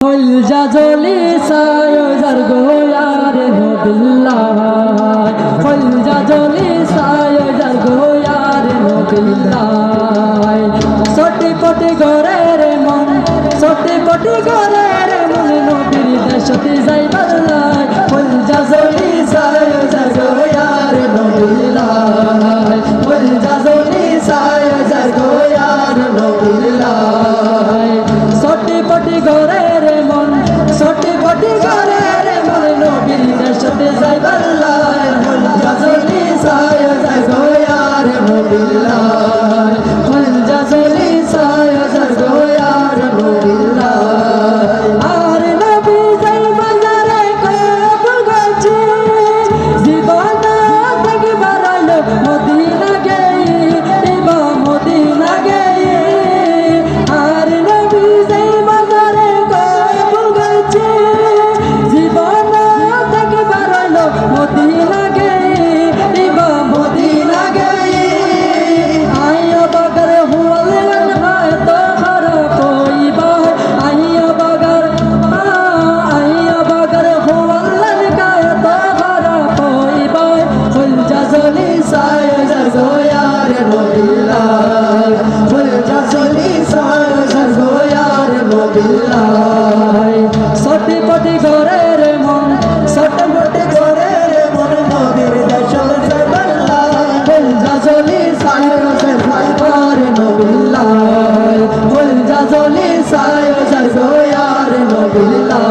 জাজলি সায়জার গোয়ারে নবিল্লাহ জাজলি সায়জার গোয়ারে নবিল্লাহ সটি পটি ঘরের মন সটি পটি ঘরের মন নবীর দেশতে যাইবার লাই জাজলি সায়জার গোয়ারে নবিল্লাহ জাজলি সায়জার গোয়ারে নবিল্লাহ সটি পটি ঘরের মন সটি পটি ঘরের মন নবীর দেশতে যাইবার লাই জাজলি সায়জার গোয়ারে নবিল্লাহ জাজলি সায়জার গোয়ারে নবিল্লাহ আর নবী যাই বাজারে কবুল গেছে জীবন থেকে বাড়াইলো মদিনা গেই ইবা মদিনা গেই আর নবী যাই বাজারে কবুল গেছে জীবন থেকে বাড়াইলো মদিনা গেই ইবা মদিনা গেই আইয়া বাগার হুয়ালেন হয় তো খারাপ হইবা আইয়া বাগার হুয়ালেন গায় তো খারাপ হইবা ফুল জাজলি সায়জার গোয়ারে নবিল্লাহ ফুল জাজলি সায়জার গোয়ারে নবিল্লাহ সটি পটি ঘরের মন সটি পটি ঘরের মন নবীর দেশল যাইবাল্লাহ ফুল জাজলি সায়জার গোয়ারে নবিল্লাহ ফুল জাজলি সায়জার গোয়ারে নবিল্লাহ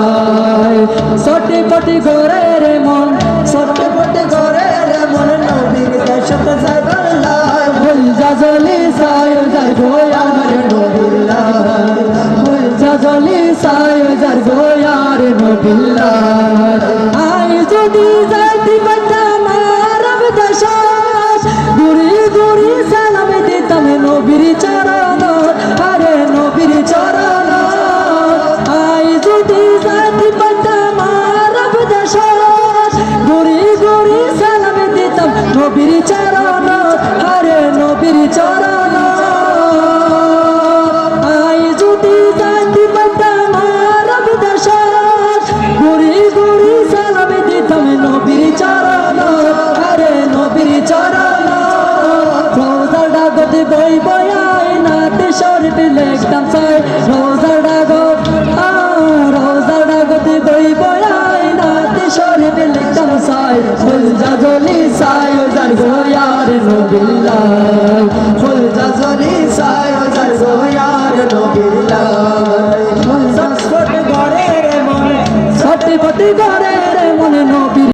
সটি পটি ঘরের মন সটি পটি ঘরের মন নবীর দেশতে যাইবাল্লাহ ফুল জাজলি সায়জার গোয়ারে নবিল্লাহ ফুল জাজলি সায়জার গোয়ারে নবিল্লাহ আই যদি যাইতি পারতাম আরব দেশ গুরি গুরি সালাম দিতাম নবীর চরণ আরে নবীর চরণ আই যদি যাইতি পারতাম আরব দেশ গুরি গুরি সালাম দিতাম নবীর চরণ আরে নবীর চরণ আই যদি যাইতি পারতাম আরব দেশ গুরি গুরি সালাম দিতাম নবীর চরণ আরে নবীর চরণ রোজা ডাগত বই বয়াই নাতে শরীফ লেখতাম চাই রোজা ডাগত বই বয়াই নাতে শরীফ লেখতাম চাই ফুল জাজলি সায়জার গোয়ারে নবিল্লাহ ফুল জাজলি সায়জার গোয়ারে নবিল্লাহ সটি পটি ঘরে